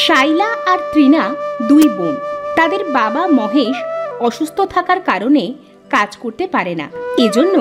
শাইলা আর তৃণা দুই বোন। তাদের বাবা মহেশ অসুস্থ থাকার কারণে কাজ করতে পারে না। এজন্য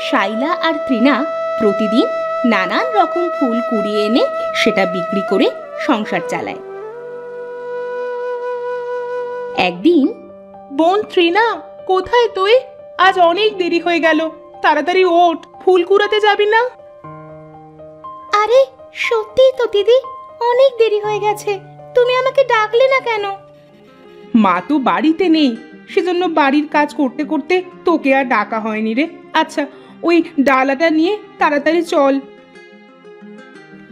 শাইলা আর তৃণা প্রতিদিন নানান রকম ফুল কুড়িয়ে এনে সেটা বিক্রি করে সংসার চালায়। একদিন, বোন তৃণা, কোথায় তুই? আজ অনেক দেরি হয়ে গেল, তাড়াতাড়ি ওঠ, ফুল কুড়াতে যাবি না? আরে সত্যিই তো দিদি, অনেক দেরি হয়ে গেছে, তুমি আমাকে ডাকলে না কেন? মা তো বাড়িতে নেই, সেজন্য বাড়ির কাজ করতে করতে তোকে আর ডাকা হয়নি রে। আচ্ছা, ওই ডালাটা নিয়ে তাড়াতাড়ি চল।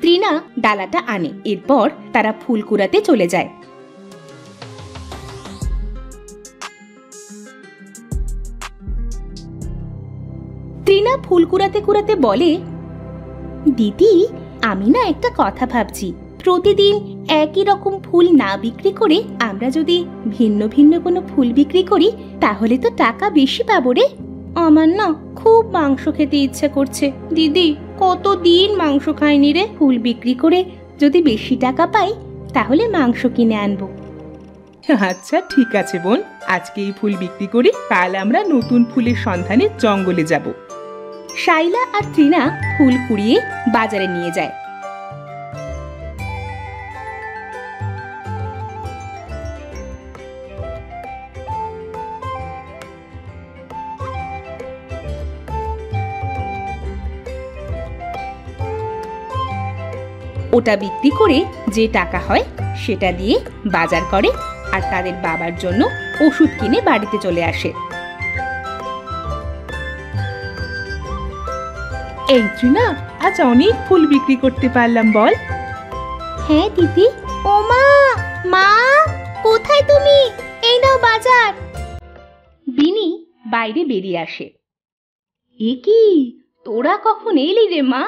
তৃণা ডালাটা আনে, এরপর তারা ফুল কুড়াতে চলে যায়। তৃণা ফুল কুড়াতে কুড়াতে বলে, দিদি, আমি না একটা কথা ভাবছি, প্রতিদিন একই রকম ফুল না বিক্রি করে আমরা যদি ভিন্ন ভিন্ন কোনো ফুল বিক্রি করি তাহলে তো টাকা বেশি পাবো রে। আমার না খুব মাংস খেতে ইচ্ছে করছে দিদি, কতদিন মাংস খাইনি রে। ফুল বিক্রি করে যদি বেশি টাকা পাই তাহলে মাংস কিনে আনবো। আচ্ছা ঠিক আছে বোন, আজকে এই ফুল বিক্রি করি, কাল আমরা নতুন ফুলের সন্ধানে জঙ্গলে যাব। শাইলা আর তৃণা ফুল কুড়িয়ে বাজারে নিয়ে যায়। ওটা বিক্রি করে যে টাকা হয় সেটা দিয়ে বাজার করে আর তাদের বাবার জন্য ওষুধ কিনে বাড়িতে চলে আসে। এই তৃণা, আজ অনেক ফুল বিক্রি করতে পারলাম বল? হ্যাঁ দিদি। ও মা, মা কোথায় তুমি? এই নাও বাজার। বিনি বাইরে বেরিয়ে আসে। এ কি, তোরা কখন এলি রে মা?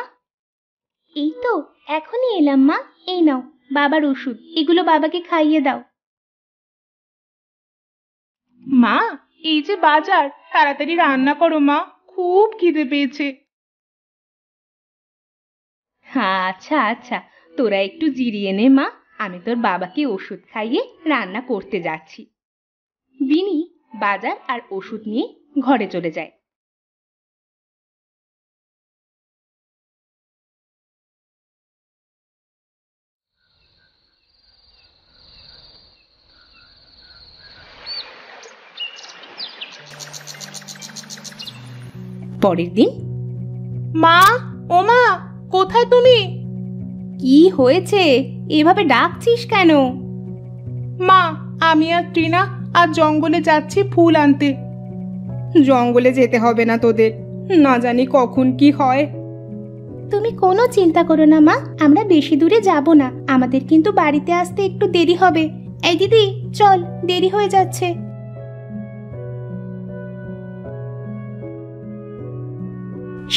এই তো এখনই এলাম মা। এই নাও বাবার ওষুধ, এগুলো বাবাকে খাইয়ে দাও। মা, এই যে বাজার, তাড়াতাড়ি রান্না করো মা, খুব খিদে পেয়েছে। আচ্ছা আচ্ছা, তোরা একটু জিরিয়ে নে মা, আমি তোর বাবাকে ওষুধ খাইয়ে রান্না করতে যাচ্ছি। বিনি বাজার আর ওষুধ নিয়ে ঘরে চলে যায়। পরের দিন, মা, ও মা, কোথায় তুমি? কি হয়েছে, এভাবে ডাকছিস কেন? মা, আমি আর তৃণা আজ জঙ্গলে যাচ্ছি ফুল আনতে। জঙ্গলে যেতে হবে না তোদের, না জানি কখন কি হয়। তুমি কোনো চিন্তা করো না মা, আমরা বেশি দূরে যাব না, আমাদের কিন্তু বাড়িতে আসতে একটু দেরি হবে। এই দিদি চল, দেরি হয়ে যাচ্ছে।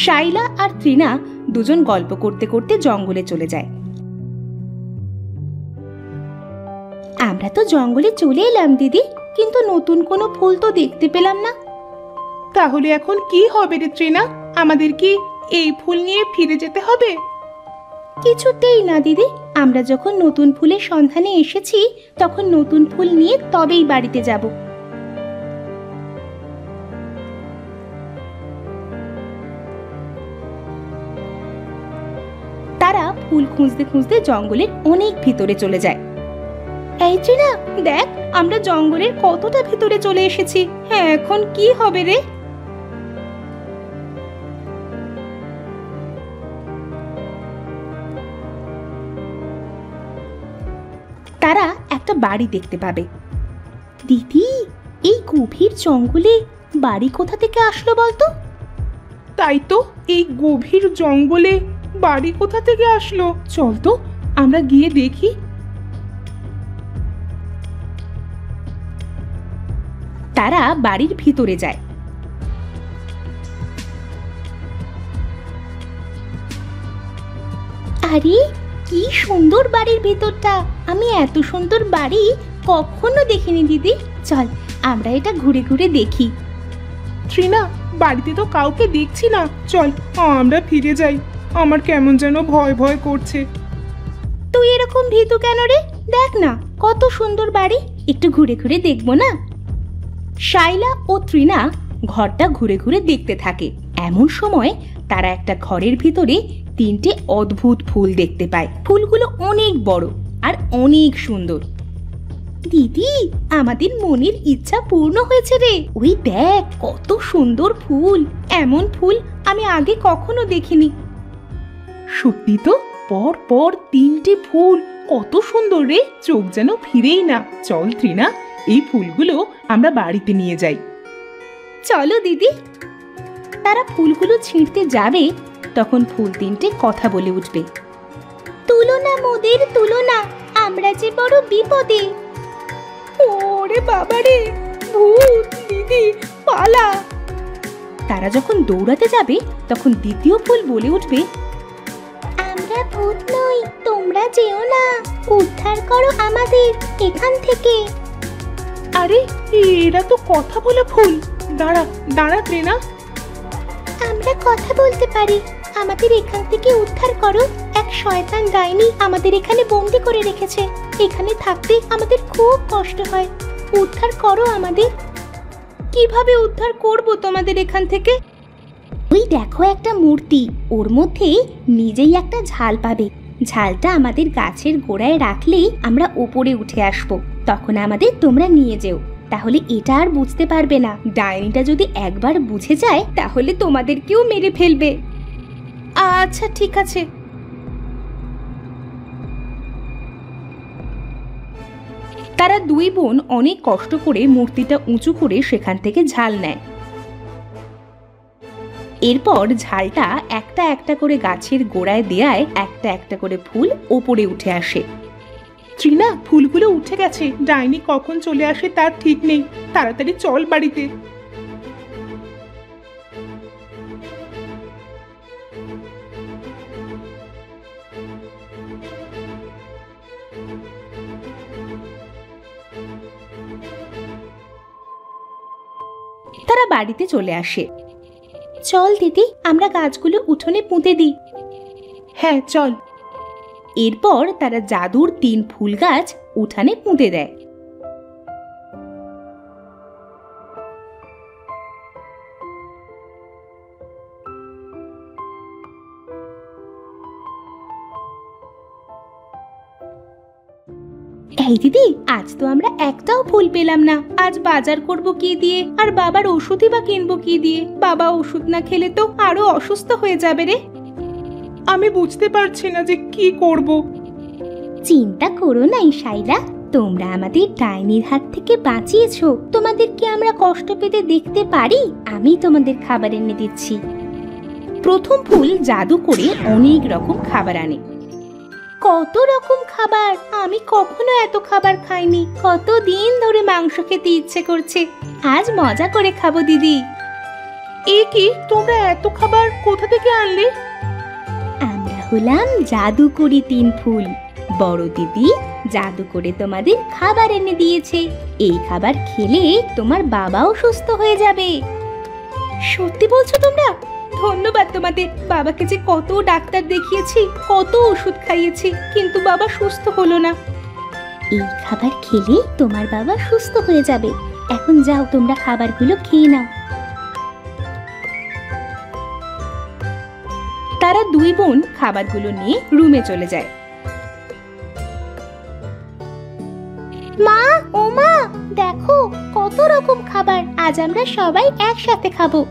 শাইলা আর তৃণা দুজন গল্প করতে করতে জঙ্গলে চলে যায়। আমরা তো জঙ্গলে চলে এলাম দিদি, কিন্তু নতুন কোনো ফুল তো দেখতে পেলাম না। তাহলে এখন কি হবে রে তৃণা? আমাদের কি এই ফুল নিয়ে ফিরে যেতে হবে? কিছুতেই না দিদি, আমরা যখন নতুন ফুলের সন্ধানে এসেছি তখন নতুন ফুল নিয়ে তবেই বাড়িতে যাব। তারা ফুল খুঁজতে খুঁজতে জঙ্গলের অনেক ভিতরে চলে যায়। এই তৃণা দেখ, আমরা জঙ্গলের কতটা ভিতরে চলে এসেছি। হ্যাঁ, এখন কি হবে রে? তারা একটা বাড়ি দেখতে পাবে। দিদি, এই গভীর জঙ্গলে বাড়ি কোথা থেকে আসলো বলতো? তাই তো, এই গভীর জঙ্গলে বাড়ি কোথা থেকে আসলো? চল তো আমরা গিয়ে দেখি। তারা বাড়ির ভিতরে যায়। আরে কি সুন্দর বাড়ির ভিতরটা, আমি এত সুন্দর বাড়ি কখনো দেখিনি দিদি। চল আমরা এটা ঘুরে ঘুরে দেখি। তৃণা, বাড়িতে তো কাউকে দেখছি না, চল আমরা ফিরে যাই। আমার কেমন যেন ভয় ভয় করছে। তুই এরকম ভীতু কেন রে? দেখ না কত সুন্দর বাড়ি, একটু ঘুরে ঘুরে দেখবো না? শাইলা ও তৃণা ঘরটা ঘুরে ঘুরে দেখতে থাকে। এমন সময় তারা একটা ঘরের ভিতরে 3টে অদ্ভুত ফুল দেখতে পায়। ফুলগুলো অনেক বড় আর অনেক সুন্দর। দিদি, আমাদের মনের ইচ্ছা পূর্ণ হয়েছে রে। ওই দেখ কত সুন্দর ফুল, এমন ফুল আমি আগে কখনো দেখিনি। সত্যি তো, পর পর 3টে ফুল, কত সুন্দর রে, চোখ যেন ফিরেই না। চল তৃণা, এই ফুলগুলো আমরা বাড়িতে নিয়ে যাই। চলো দিদি। তারা ফুলগুলো ছিঁড়তে যাবে, তখন ফুল 3টে কথা বলে উঠবে। তুলনা মোদের তুলনা, আমরা যে বড় বিপদে। ওরে বাবারে, ভূত! দিদি পালা! তারা যখন দৌড়াতে যাবে তখন দ্বিতীয় ফুল বলে উঠবে, আমরা ভূত নই, তোমরা যেও না, উদ্ধার করো আমাদের এখান থেকে। আরে এরা তো কথা বলে ফুল। দাঁড়া দাঁড়া তৃণা, আমরা কথা বলতে পারি, আমাদের এখান থেকে উদ্ধার করো। এক শয়তান ডাইনি আমাদের এখানে বন্দি করে রেখেছে, এখানে থাকতে আমাদের খুব কষ্ট হয়, উদ্ধার করো আমাদের। কিভাবে উদ্ধার করব তোমাদের এখান থেকে? ওই দেখো একটা মূর্তি, ওর মধ্যে নিজেই একটা ঝাল পাবে। ঝালটা আমাদের গাছের গোড়ায় রাখলেই আমরা উপরে উঠে আসবো, তখন আমাদের তোমরা নিয়ে যেও। তাহলে এটা আর বুঝতে পারবে না। ডাইনিটা যদি একবার বুঝে যায় তাহলে তোমাদেরকেও মেরে ফেলবে। আচ্ছা ঠিক আছে। তারা 2 বোন অনেক কষ্ট করে মূর্তিটা উঁচু করে সেখান থেকে ঝাল নেয়। এরপর ঝালটা একটা একটা করে গাছের গোড়ায় দেয়ায় একটা একটা করে ফুল ওপরে উঠে আসে। তৃণা, ফুলগুলো উঠে গেছে, ডাইনি কখন চলে আসে তার ঠিক নেই, তাড়াতাড়ি চল বাড়িতে। তারা বাড়িতে চলে আসে। চল দিদি, আমরা গাছগুলো উঠোনে পুঁতে দিই। হ্যাঁ চল। এরপর তারা জাদুর 3 ফুল গাছ উঠানে পুঁতে দেয়। এই দিদি, আজ তো আমরা একটাও ফুল পেলাম না। আজ বাজার করব কি দিয়ে, আর বাবার ওষুধই বা কিনবো কি দিয়ে? বাবা ওষুধ না খেলে তো আরো অসুস্থ হয়ে যাবে রে। আমি বুঝতে পারছি না যে কি করব। চিন্তা করো না শাইলা, তোমরা আমাদের ডাইনির হাত থেকে বাঁচিয়েছো। তোমাদেরকে আমরা কষ্ট পেতে দেখতে পারি? আমি তোমাদের খাবার এনে দিচ্ছি। প্রথম ফুল জাদু করে অনেক রকম খাবার আনে। কত রকম খাবার! আমি কখনো এত খাবার খাইনি। কতদিন ধরে মাংস খেতে ইচ্ছে করছে, আজ মজা করে খাবো দিদি। এ কি, তোমরা এত খাবার কোথা থেকে আনলে? আমরা হলাম জাদুকরি 3 ফুল। বড় দিদি জাদু করে তোমাদের খাবার এনে দিয়েছে। এই খাবার খেলে তোমার বাবাও সুস্থ হয়ে যাবে। সত্যি বলছো তোমরা? ধন্যবাদ তোমাদের। বাবাকে যে কত ডাক্তার দেখিয়েছি, কত ওষুধ খাইয়েছি, কিন্তু বাবা সুস্থ হলো না। এই খাবার খেলে তোমার বাবা সুস্থ হয়ে যাবে। এখন যাও, তোমরা খাবারগুলো খেয়ে নাও। তারা 2 বোন খাবারগুলো নিয়ে রুমে চলে যায়। মা, ও মা, দেখো কত রকম খাবার, আজ আমরা সবাই একসাথে খাবো।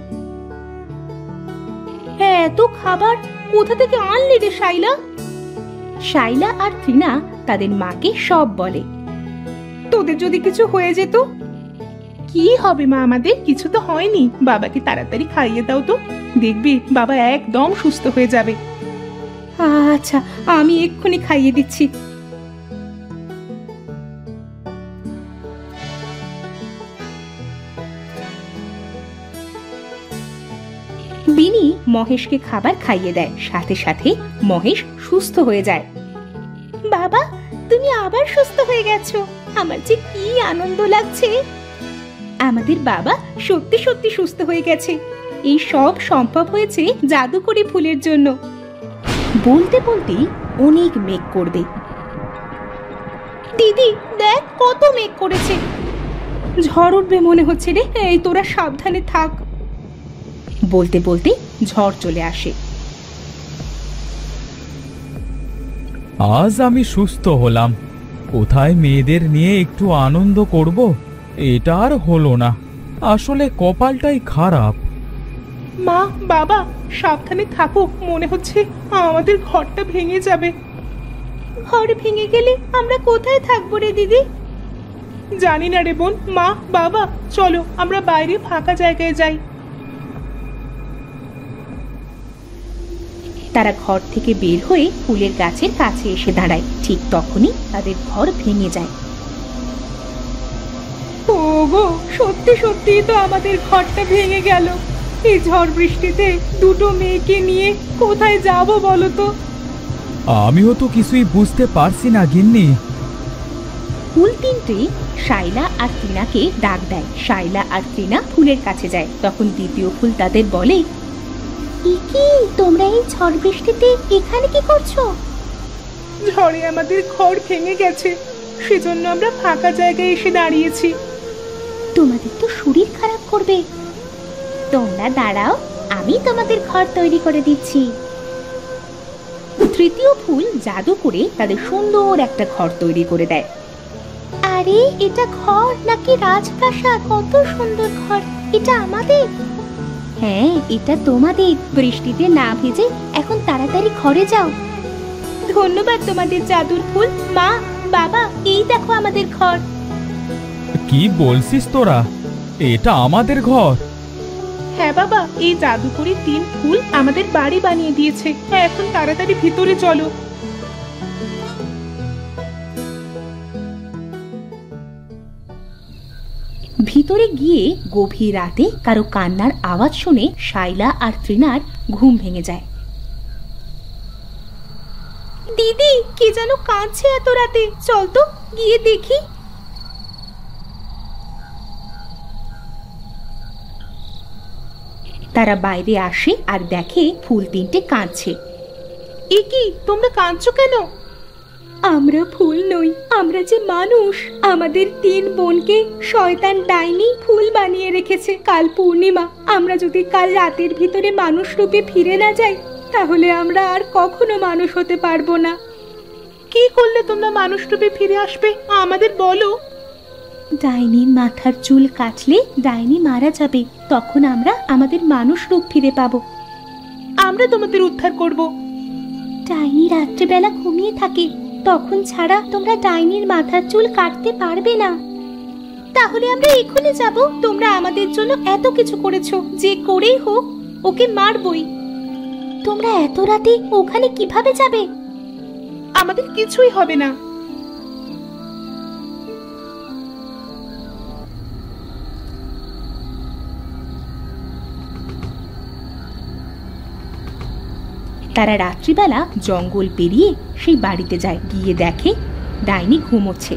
হ্যাঁ, এত খাবার কোথা থেকে আনলি রে শাইলা? শাইলা আর তৃণা তাদের মাকে সব বলে। তোদের যদি কিছু হয়ে যেত? কি হবে মা, আমাদের কিছু তো হয়নি। বাবাকে তাড়াতাড়ি খাইয়ে দাও তো, দেখবি বাবা একদম সুস্থ হয়ে যাবে। আচ্ছা, আমি এক্ষুনি খাইয়ে দিচ্ছি। বিনি মহেশকে খাবার খাইয়ে দেয়, সাথে সাথে মহেশ সুস্থ হয়ে যায়। বাবা, তুমি আবার সুস্থ হয়ে গেছো, আমার যে কি আনন্দ লাগছে। আমাদের বাবা সত্যি সত্যি সুস্থ হয়ে গেছে। এই সব সম্ভব হয়েছে জাদুকরি ফুলের জন্য। বলতে বলতেই অনেক মেঘ করবে। দিদি দেখ কত মেঘ করেছে, ঝড় উঠবে মনে হচ্ছে রে। এই তোরা সাবধানে থাক। বলতে বলতে ঝড় চলে আসে। আজ আমি সুস্থ হলাম, কোথায় মেয়েদের নিয়ে একটু আনন্দ করব, এটা আর হলো না। আসলে কপালটাই খারাপ। মা বাবা সাবধানে থাকো, মনে হচ্ছে আমাদের ঘরটা ভেঙে যাবে। ঘর ভেঙে গেলে আমরা কোথায় থাকবো রে দিদি? জানি না রে বোন। মা বাবা চলো আমরা বাইরে ফাঁকা জায়গায় যাই। তারা ঘর থেকে বের হয়ে ফুলের গাছের কাছে এসে দাঁড়ায়। ঠিক তখনই তাদের ঘর ভেঙে যায়। ওগো, সত্যি সত্যি তো আমাদের ঘরটা ভেঙে গেল। এই ঝড় বৃষ্টিতে দুটো মেয়েকে নিয়ে কোথায় যাব বলো তো? আমিও তো কিছুই বুঝতে পারছি না গিন্নি। ফুল তিনটে শাইলা আর টিনাকে ডাক দেয়। শাইলা আর টিনা ফুলের কাছে যায়। তখন দ্বিতীয় ফুল তাদের বলে, কি তোমরা এই ঝড় বৃষ্টিতে এখানে কি করছো? ঝড়ে আমাদের ঘর ভেঙে গেছে, সেজন্য আমরা ফাঁকা জায়গায় এসে দাঁড়িয়েছি। তোমাদের তো শরীর খারাপ করবে। তোমরা দাঁড়াও, আমি তোমাদের ঘর তৈরি করে দিচ্ছি। তৃতীয় ফুল জাদু করে তাদের সুন্দর একটা ঘর তৈরি করে দেয়। আরে এটা ঘর নাকি রাজপ্রাসাদ? কত সুন্দর ঘর, এটা আমাদের। হ্যাঁ এটা তোমাদের। বৃষ্টিতে না ভিজে এখন তাড়াতাড়ি ঘরে যাও। ধন্যবাদ তোমাদের জাদুর ফুল। মা বাবা এই দেখো আমাদের ঘর। কি বলছিস তোরা? এটা আমাদের ঘর? হ্যাঁ বাবা, এই জাদুকরি তিন ফুল আমাদের বাড়ি বানিয়ে দিয়েছে। এখন তাড়াতাড়ি ভিতরে চলো। ভিতরে গিয়ে গভীর রাতে কারো কান্নার আওয়াজ শুনে শাইলা আর ত্রিনার ঘুম ভেঙে যায়। দিদি কে যেন কাঁদছে এত রাতে, চল তো গিয়ে দেখি। তারা বাইরে আসে আর দেখে ফুল তিনটে কাঁদছে। এ কি, তোমরা কাঁদছো কেন? আমরা ফুল নই, আমরা যে মানুষ। আমাদের তিন বোনকে শয়তান ডাইনি ফুল বানিয়ে রেখেছে। কাল পূর্ণিমা, আমরা যদি কাল রাতের ভিতরে মানুষ রূপে ফিরে না যাই তাহলে আমরা আর কখনো মানুষ হতে পারবো না। কি করলে তোমরা মানুষ রূপে ফিরে আসবে আমাদের বলো। ডাইনির মাথার চুল কাটলে ডাইনি মারা যাবে, তখন আমরা আমাদের মানুষ রূপ ফিরে পাবো। আমরা তোমাদের উদ্ধার করব। ডাইনি রাত্রেবেলা ঘুমিয়ে থাকে, তখন ছাড়া তোমরা ডাইনির মাথার চুল কাটতে পারবে না। তাহলে আমরা এখনই যাব। তোমরা আমাদের জন্য এত কিছু করেছো, যে করেই হোক ওকে মারবই। তোমরা এত রাতে ওখানে কিভাবে যাবে? আমাদের কিছুই হবে না। তারা রাত্রিবেলা জঙ্গল পেরিয়ে সেই বাড়িতে যায়। গিয়ে দেখে ডাইনি ঘুমোচ্ছে।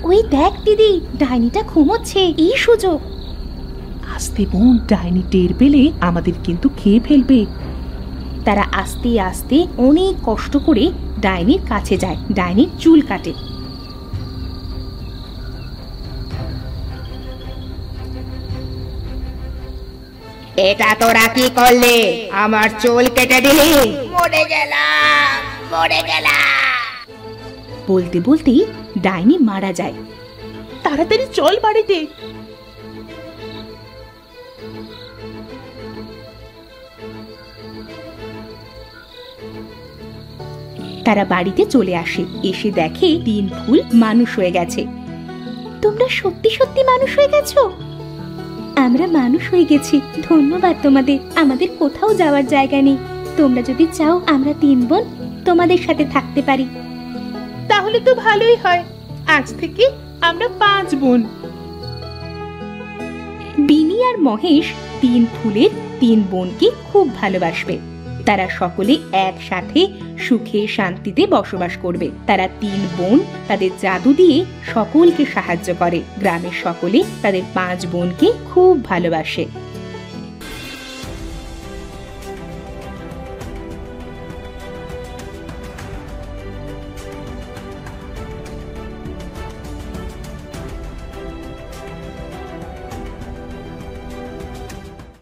ওই দেখ দিদি, ডাইনিটা ঘুমোচ্ছে, এই সুযোগ। আস্তে বোন, ডাইনি টের পেলে আমাদের কিন্তু খেয়ে ফেলবে। তারা আস্তে আস্তে অনেক কষ্ট করে ডাইনির কাছে যায়, ডাইনির চুল কাটে। এটা তোরা কি করলি? আমার চুল কেটে দিলি। মরে গেলাম, মরে গেলাম। বলতে বলতেই ডাইনি মারা যায়। তাড়াতাড়ি চল বাড়িতে। তারা বাড়িতে চলে আসে। এসে দেখে তিন ফুল মানুষ হয়ে গেছে। তোমরা সত্যি সত্যি মানুষ হয়ে গেছো? আমরা মানুষ হয়ে গেছি, ধন্যবাদ তোমাদের। আমাদের কোথাও যাওয়ার জায়গা নেই। তোমরা যদি চাও আমরা তিন বোন তোমাদের সাথে থাকতে পারি। তাহলে তো ভালোই হয়। আজ থেকে আমরা 5 বোন। বিনি আর মহেশ তিন ফুলের তিন বোনকে খুব ভালোবাসবে। তারা সকলে একসাথে সুখে শান্তিতে বসবাস করবে। তারা তিন বোন তাদের জাদু দিয়ে সকলকে সাহায্য করে। গ্রামের সকলে তাদের 5 বোনকে খুব ভালোবাসে।